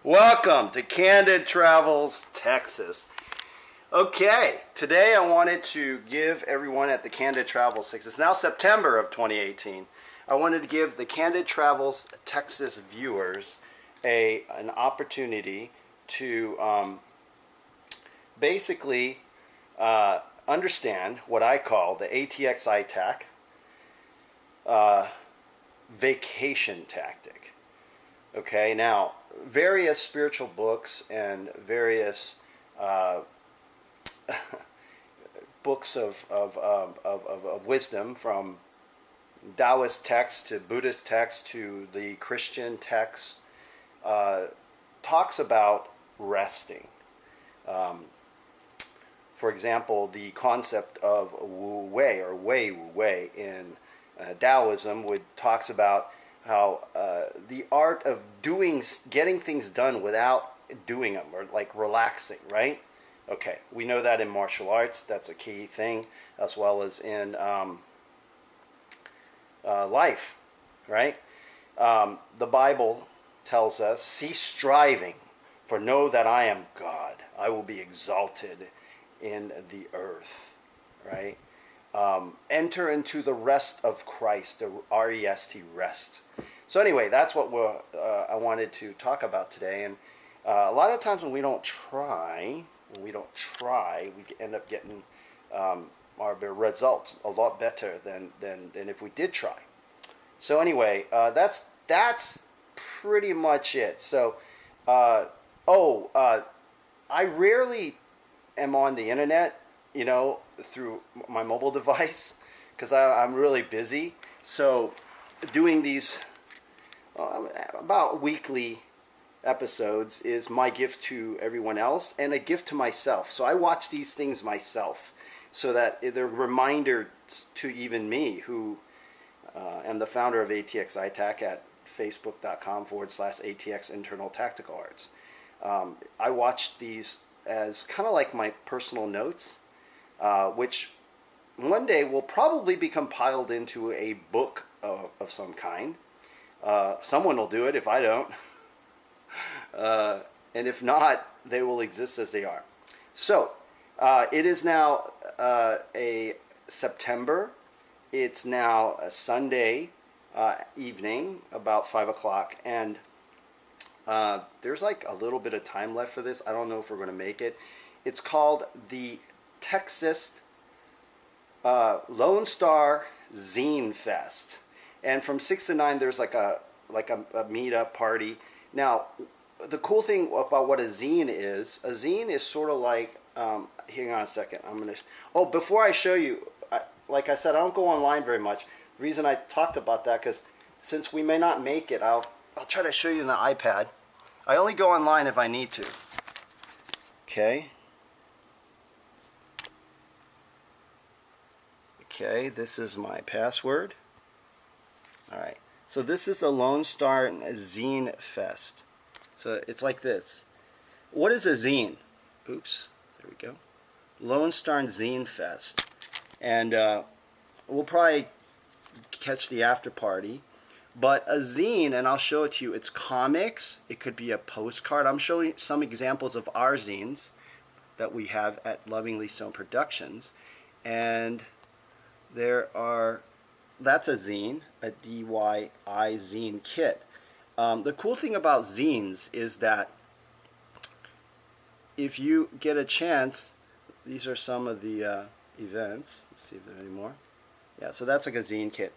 Welcome to Candid Travels, Texas. Okay, today I wanted to give everyone at the Candid Travels Texas, it's now September of 2018, I wanted to give the Candid Travels Texas viewers an opportunity to basically understand what I call the ATX ITAC vacation tactic. Okay, now various spiritual books and various books of wisdom, from Taoist texts to Buddhist texts to the Christian texts, talks about resting. For example, the concept of Wu Wei or Wei Wu Wei in Taoism talks about how the art of getting things done without doing them, or like relaxing, right? Okay, we know that in martial arts, that's a key thing, as well as in life, right? The Bible tells us, cease striving, for know that I am God. I will be exalted in the earth, right? Enter into the rest of Christ, the R-E-S-T, rest. So anyway, that's what I wanted to talk about today. And a lot of times when we don't try, we end up getting our results a lot better than if we did try. So anyway, that's pretty much it. So, I rarely am on the internet, through my mobile device, because I'm really busy. So doing these about weekly episodes is my gift to everyone else and a gift to myself. So I watch these things myself so that they're reminders to even me, who am the founder of ATX ITAC at facebook.com/ATX Internal Tactical Arts. I watch these as kind of like my personal notes, which one day will probably be compiled into a book of some kind. Someone will do it if I don't. And if not, they will exist as they are. So, it is now a September. It's now a Sunday evening, about 5 o'clock. And there's like a little bit of time left for this. I don't know if we're going to make it. It's called the Texas Lone Star Zine Fest. And from 6 to 9, there's like a meetup party. Now, the cool thing about what a zine is sort of like, hang on a second. Before I show you, like I said, I don't go online very much. The reason I talked about that, because since we may not make it, I'll try to show you in the iPad. I only go online if I need to. Okay. Okay, this is my password. Alright, so this is the Lone Star Zine Fest. So it's like this. What is a zine? Oops, there we go. Lone Star Zine Fest. And we'll probably catch the after party. But a zine, and I'll show it to you, it's comics. It could be a postcard. I'm showing some examples of our zines that we have at Lovingly Stone Productions. And that's a zine, a DIY zine kit. The cool thing about zines is that if you get a chance, these are some of the events. Let's see if there are any more. Yeah, so that's like a zine kit.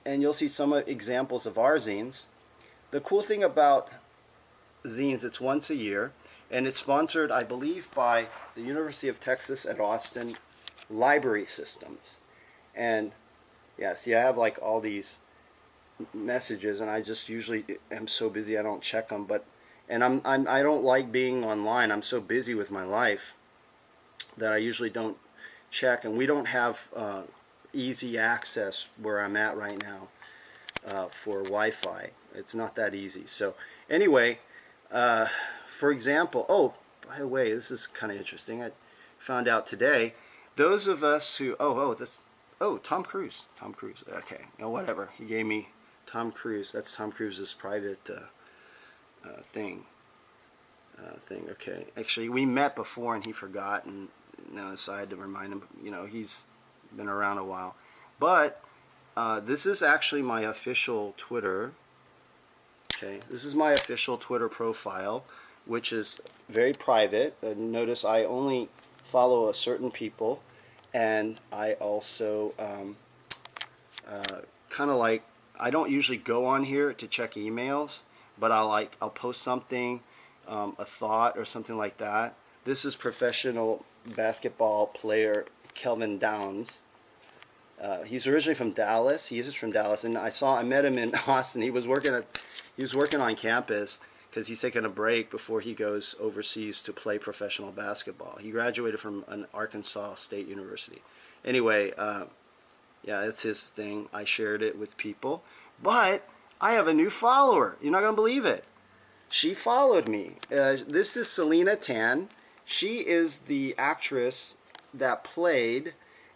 And you'll see some examples of our zines. The cool thing about zines, it's once a year, and it's sponsored, I believe, by the University of Texas at Austin Library Systems. And yeah, see, I have like all these messages, and I just usually am so busy I don't check them. I don't like being online. I'm so busy with my life that I usually don't check, and we don't have easy access where I'm at right now for Wi-Fi. It's not that easy. So anyway, for example, by the way, this is kind of interesting. I found out today, those of us who Tom Cruise. Okay, whatever. He gave me Tom Cruise. That's Tom Cruise's private thing. Okay. Actually, we met before and he forgot, and now I decided to remind him. You know, he's been around a while. But this is actually my official Twitter. Okay, this is my official Twitter profile, which is very private. Notice I only follow a certain people, and I also kind of like, I don't usually go on here to check emails, but I'll post something, a thought or something like that. This is professional basketball player Kelvin Downs. He's originally from Dallas. He is from Dallas, and I met him in Austin. He was working on campus because he's taking a break before he goes overseas to play professional basketball. He graduated from an Arkansas State University. Anyway, yeah, that's his thing. I shared it with people, but I have a new follower. You're not gonna believe it. She followed me. This is Selena Tan. She is the actress that played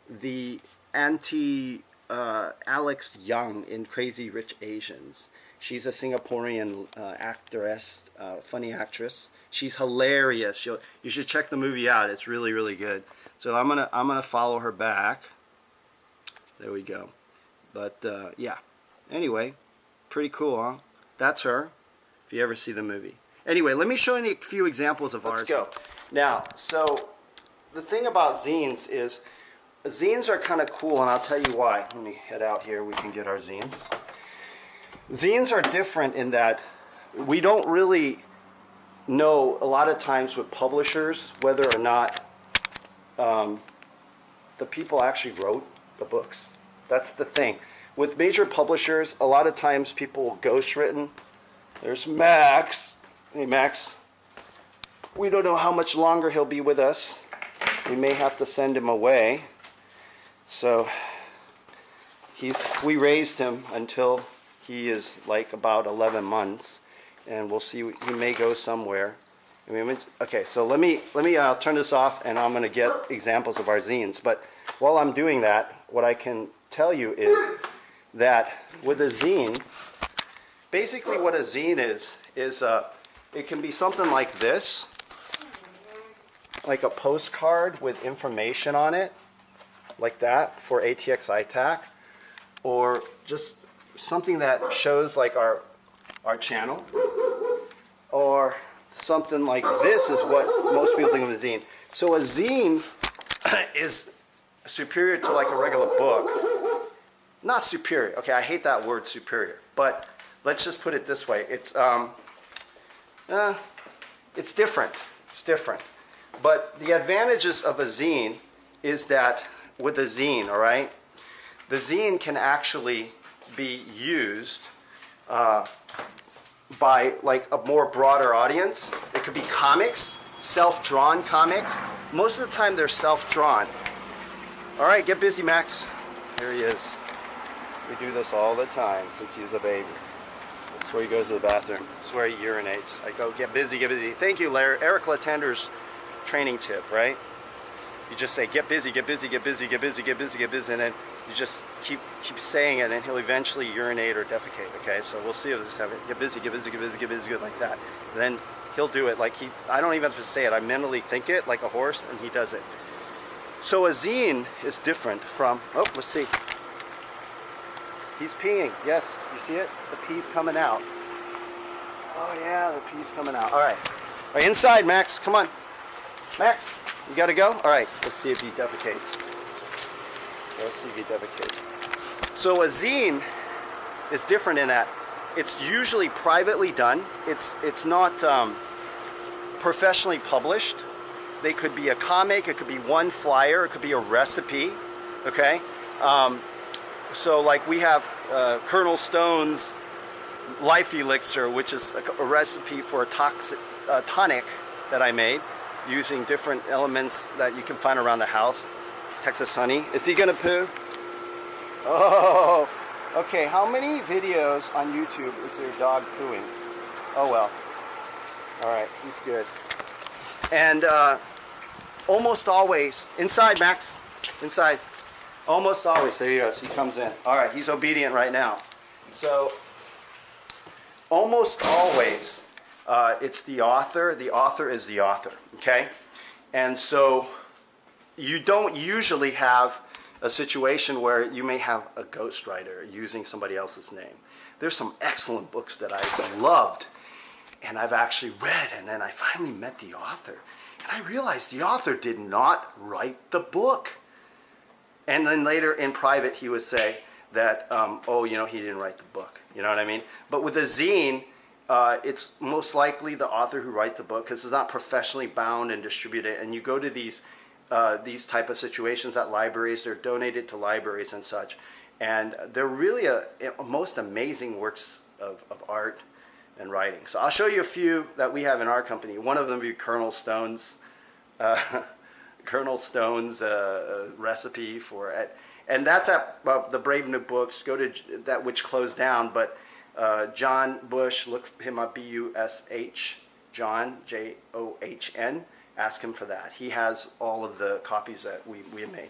the Alex Young in Crazy Rich Asians. She's a Singaporean actress, funny actress. She's hilarious. You should check the movie out. It's really, really good. So I'm gonna follow her back. There we go. But yeah. Anyway, pretty cool, huh? That's her. If you ever see the movie. Anyway, let me show you a few examples of ours. Let's go. Now, so the thing about zines is, zines are kind of cool, and I'll tell you why. Let me head out here. We can get our zines. Zines are different in that we don't really know a lot of times with publishers whether or not the people actually wrote the books. That's the thing. With major publishers, a lot of times people will ghostwritten. There's Max. Hey, Max. We don't know how much longer he'll be with us. We may have to send him away. So we raised him until he is like about 11 months, and we'll see. He may go somewhere. Okay, so let me turn this off, and I'm going to get examples of our zines. But while I'm doing that, what I can tell you is that with a zine, basically what a zine is it can be something like this, like a postcard with information on it, like that for ATX ITAC, or just something that shows like our channel, or something like this is what most people think of a zine. So a zine is superior to like a regular book. Not superior. Okay, I hate that word superior, but let's just put it this way. It's different. It's different. But the advantages of a zine is that with a zine, all right, the zine can actually be used by like a more broader audience. It could be comics, self-drawn comics. Most of the time they're self-drawn. All right, get busy, Max. Here he is. We do this all the time since he was a baby. That's where he goes to the bathroom. That's where he urinates. I go, get busy, get busy. Thank you, Larry. Eric Latender's training tip, right? You just say, get busy, get busy, get busy, get busy, get busy, get busy, and then you just keep saying it, and he'll eventually urinate or defecate, okay? So we'll see if this happens. Get busy, get busy, get busy, get busy, like that. And then he'll do it like I don't even have to say it. I mentally think it like a horse, and he does it. So a zine is different from, oh, let's see. He's peeing. Yes, you see it? The pee's coming out. Oh yeah, the pee's coming out. All right. All right, inside, Max. Come on. Max, you got to go? All right, let's see if he defecates. Let's see if he defecates. So a zine is different in that it's usually privately done. It's not professionally published. They could be a comic, it could be one flyer, it could be a recipe, okay? So like we have Colonel Stone's Life Elixir, which is a recipe for a tonic that I made using different elements that you can find around the house. Texas honey. Is he gonna poo? Oh, okay. How many videos on YouTube is there dog pooing? Oh well. All right, he's good. And almost always, inside, Max, inside. Almost always, there he goes, he comes in. All right, he's obedient right now. So, almost always, It's the author. The author is the author, okay? And so you don't usually have a situation where you may have a ghostwriter using somebody else's name. There's some excellent books that I've loved and I've actually read, and then I finally met the author. And I realized the author did not write the book. And then later in private he would say that, oh, you know, he didn't write the book. You know what I mean? But with a zine, it's most likely the author who writes the book, because it's not professionally bound and distributed. And you go to these type of situations at libraries. They're donated to libraries and such. And they're really a most amazing works of art and writing. So I'll show you a few that we have in our company. One of them would be Colonel Stone's recipe for it. And that's at the Brave New Books. Go to that, which closed down, but John Bush, look him up, B-U-S-H, John, J-O-H-N. Ask him for that. He has all of the copies that we have made.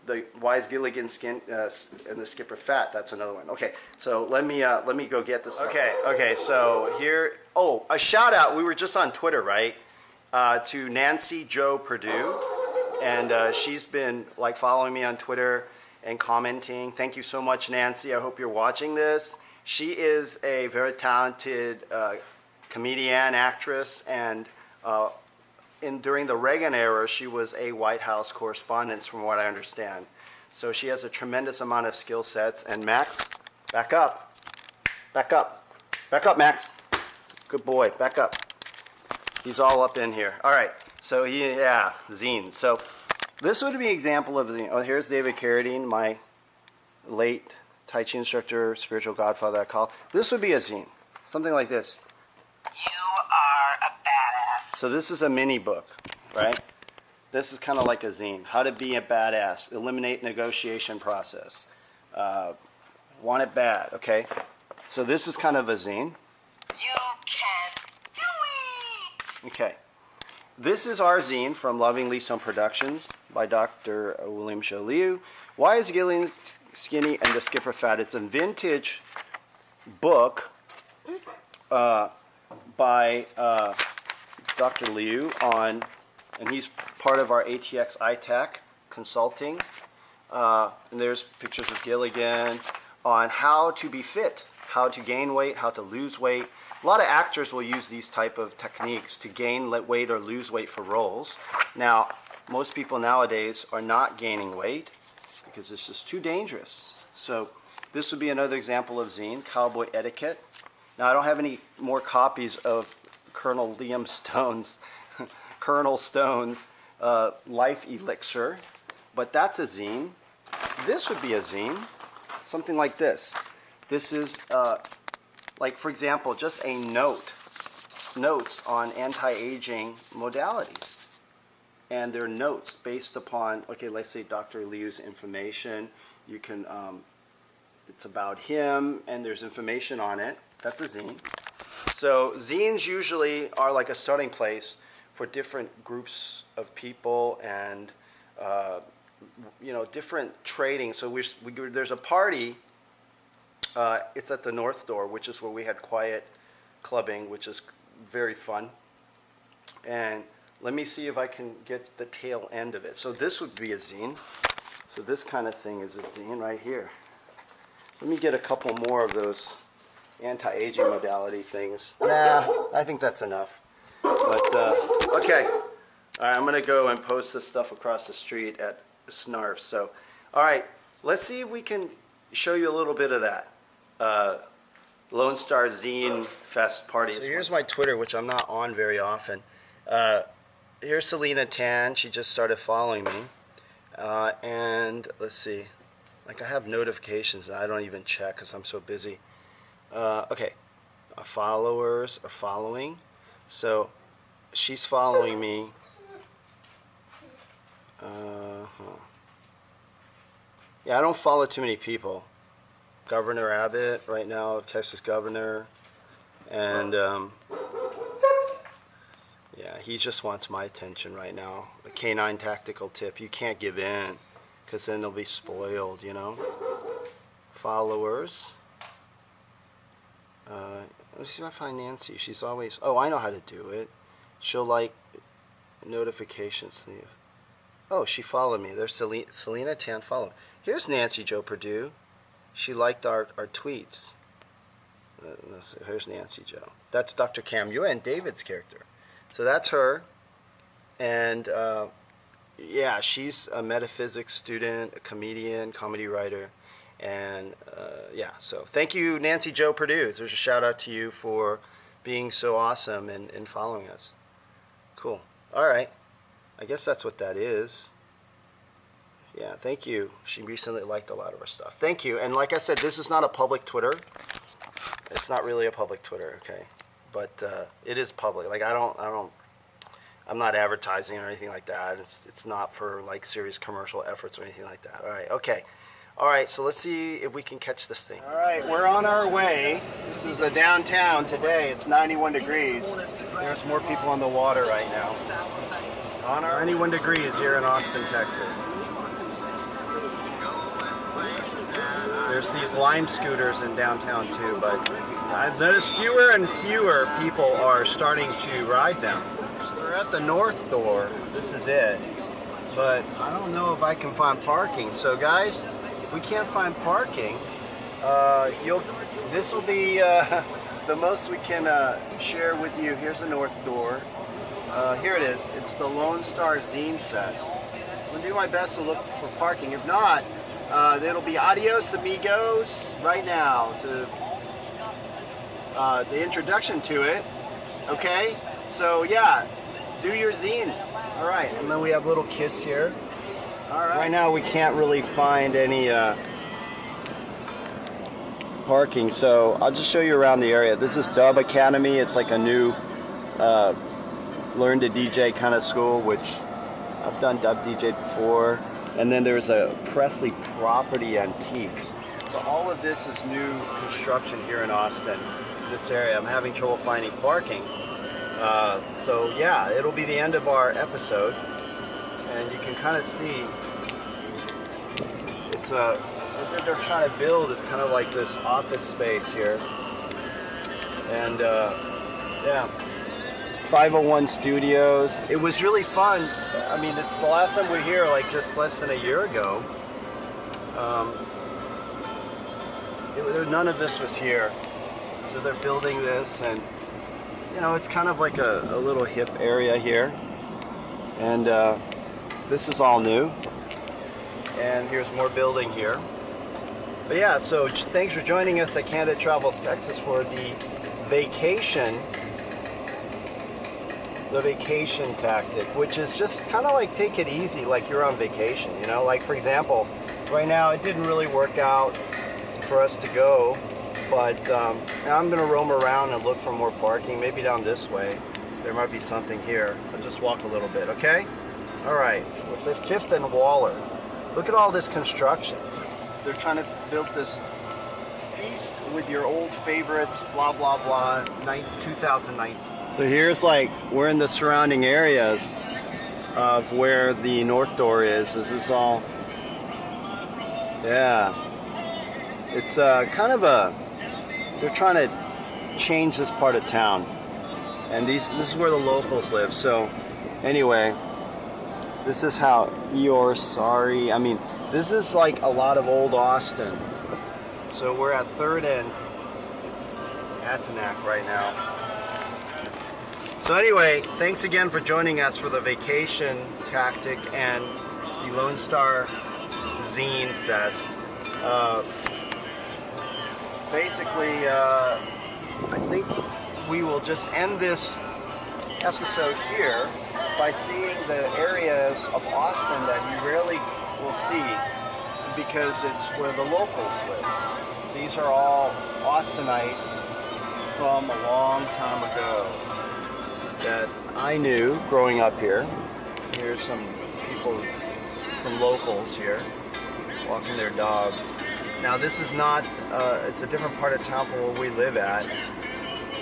The Wise Gilligan Skin and the Skipper Fat, that's another one. Okay, so let me go get this. Okay, so here, oh, a shout out, we were just on Twitter, right? To Nancy Jo Purdue, and she's been like following me on Twitter and commenting. Thank you so much, Nancy. I hope you're watching this. She is a very talented comedian, actress, and during the Reagan era, she was a White House correspondent, from what I understand. So she has a tremendous amount of skill sets. And Max, back up. Back up. Back up, Max. Good boy. Back up. He's all up in here. All right. So, yeah, zine. So this would be an example of zine. Oh, here's David Carradine, my late Tai Chi instructor, spiritual godfather, I call. This would be a zine. Something like this. You are a badass. So this is a mini book, right? This is kind of like a zine. How to be a badass. Eliminate negotiation process. Want it bad, okay? So this is kind of a zine. You can do it! Okay. This is our zine from Lovingly Stone Productions by Dr. William Shou Liu. Why is Gillian Skinny and the Skipper Fat? It's a vintage book by Dr. Liu and he's part of our ATX ITAC consulting. And there's pictures of Gilligan on how to be fit, how to gain weight, how to lose weight. A lot of actors will use these type of techniques to gain weight or lose weight for roles. Now, most people nowadays are not gaining weight because it's just too dangerous. So this would be another example of zine, Cowboy Etiquette. Now, I don't have any more copies of Colonel Stone's Life Elixir, but that's a zine. This would be a zine, something like this. This is, like, for example, just a notes on anti-aging modalities. And they're notes based upon, okay, let's say Dr. Liu's information. You can, it's about him, and there's information on it. That's a zine. So zines usually are like a starting place for different groups of people and, different trading. So there's a party. It's at the North Door, which is where we had quiet clubbing, which is very fun. And let me see if I can get the tail end of it. So this would be a zine. So this kind of thing is a zine right here. Let me get a couple more of those anti-aging modality things. Nah, I think that's enough. But, okay. All right, I'm going to go and post this stuff across the street at Snarf. So, all right, let's see if we can show you a little bit of that. Lone Star Zine Fest party. So here's my Twitter, which I'm not on very often. Here's Selena Tan. She just started following me. And let's see. Like, I have notifications that I don't even check because I'm so busy. Okay. Our followers are following. So she's following me. Yeah, I don't follow too many people. Governor Abbott right now, Texas governor, and yeah, he just wants my attention right now. A canine tactical tip: you can't give in, because then they'll be spoiled, you know. Followers. Let's see if I find Nancy. She's always, oh, I know how to do it. She'll like notifications. Oh, she followed me. There's Selena Tan followed. Here's Nancy Jo Perdue. She liked our tweets. Here's Nancy Jo. That's Dr. Cam Yue and David's character. So that's her. And yeah, she's a metaphysics student, a comedian, comedy writer. And yeah, so thank you, Nancy Jo Perdue. There's a shout out to you for being so awesome and following us. Cool. All right. I guess that's what that is. Yeah, thank you. She recently liked a lot of our stuff. Thank you. And like I said, this is not a public Twitter. It's not really a public Twitter, okay? But it is public. Like I'm not advertising or anything like that. It's not for like serious commercial efforts or anything like that. All right, okay. All right, so let's see if we can catch this thing. All right, we're on our way. This is downtown today. It's 91 degrees. There's more people on the water right now. On our 91 degrees here in Austin, Texas. There's these Lime scooters in downtown too, but there's fewer and fewer people are starting to ride them. We're at the north door. This is it. But I don't know if I can find parking. So guys, we can't find parking. This will be the most we can share with you. Here's the north door. Here it is. It's the Lone Star Zine Fest. I'm gonna do my best to look for parking. If not, it'll be adios amigos right now to the introduction to it. Okay, so yeah, do your zines. All right, and then we have little kids here. All right. Right now we can't really find any parking, so I'll just show you around the area. This is Dub Academy. It's like a new learn to DJ kind of school, which I've done dub DJ before. And then there's a Presley Property Antiques. So all of this is new construction here in Austin, this area. I'm having trouble finding parking. So yeah, it'll be the end of our episode. And you can kind of see, it's what they're trying to build is kind of like this office space here. And yeah. 501 Studios. It was really fun. I mean, it's the last time we were here, like just less than a year ago. None of this was here. So they're building this, and you know, it's kind of like a little hip area here. And this is all new. And here's more building here. But yeah, so thanks for joining us at Candid Travels Texas for the vacation tactic, which is just kind of like take it easy, like you're on vacation, you know? Like for example, right now it didn't really work out for us to go, but now I'm gonna roam around and look for more parking, maybe down this way. There might be something here. I'll just walk a little bit, okay? All right, we're 5th and Waller. Look at all this construction. They're trying to build this feast with your old favorites, blah, blah, blah, 2019. So here's like, we're in the surrounding areas of where the north door is. This is all, yeah. It's kind of they're trying to change this part of town. And this is where the locals live. So anyway, this is how I mean, this is like a lot of old Austin. So we're at 3rd and Atanac right now. So anyway, thanks again for joining us for the vacation tactic and the Lone Star Zine Fest. Basically, I think we will just end this episode here by seeing the areas of Austin that you rarely will see because it's where the locals live. These are all Austinites from a long time ago that I knew growing up here. Here's some people, some locals here, walking their dogs. Now this is not, it's a different part of town from where we live at.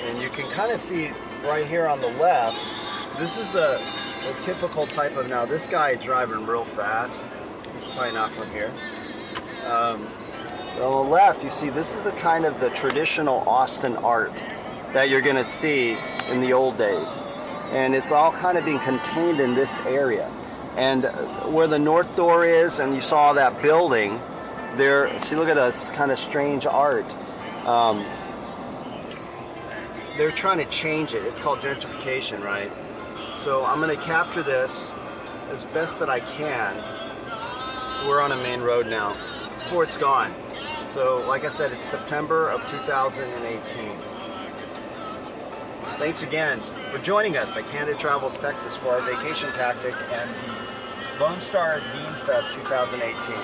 And you can kind of see right here on the left, this is a typical type of, now this guy is driving real fast. He's probably not from here. But On the left, you see this is a kind of the traditional Austin art that you're going to see in the old days. And it's all kind of being contained in this area. And where the north door is, and you saw that building, there, see, look at this kind of strange art. They're trying to change it. It's called gentrification, right? So I'm going to capture this as best that I can. We're on a main road now before it's gone. So like I said, it's September of 2018. Thanks again for joining us at Candid Travels Texas for our vacation tactic and the Lone Star Zine Fest 2018.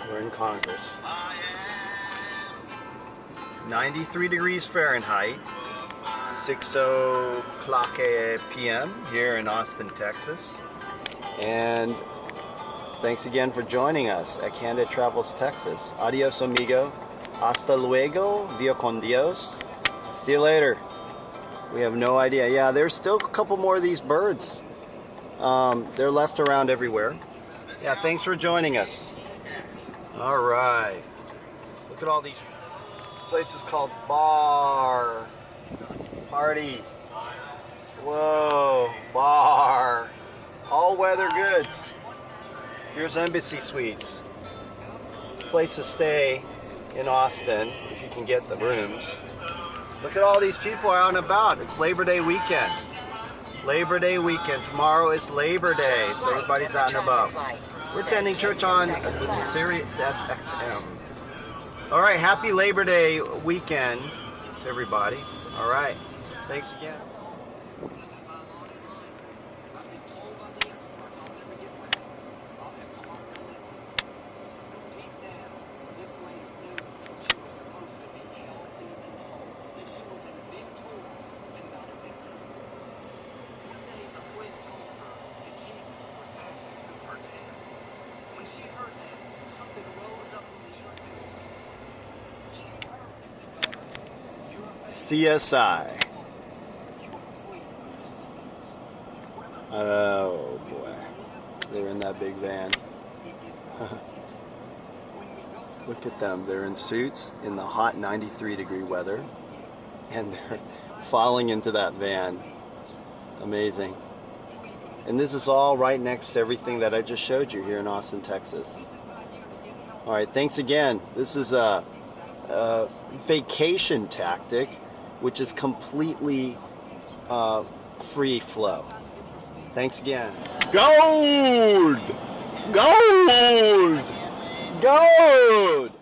We're in Congress. 93 degrees Fahrenheit, 6 o'clock p.m. here in Austin, Texas. And thanks again for joining us at Candid Travels Texas. Adios, amigo. Hasta luego. Via con Dios. See you later. We have no idea. Yeah, there's still a couple more of these birds. They're left around everywhere. Yeah, thanks for joining us. All right. Look at all these. This place is called Bar. Party. Whoa. Bar. All weather goods. Here's Embassy Suites. Place to stay in Austin if you can get the rooms. Look at all these people out and about. It's Labor Day weekend. Labor Day weekend. Tomorrow is Labor Day, so everybody's out and about. We're attending church on Sirius SXM. All right, happy Labor Day weekend to everybody. All right, thanks again. CSI. Oh boy, they're in that big van. Look at them, they're in suits in the hot 93-degree weather, and they're falling into that van. Amazing. And this is all right next to everything that I just showed you here in Austin, Texas. All right, thanks again. This is a vacation tactic, which is completely free flow. Thanks again. Gold! Gold! Gold!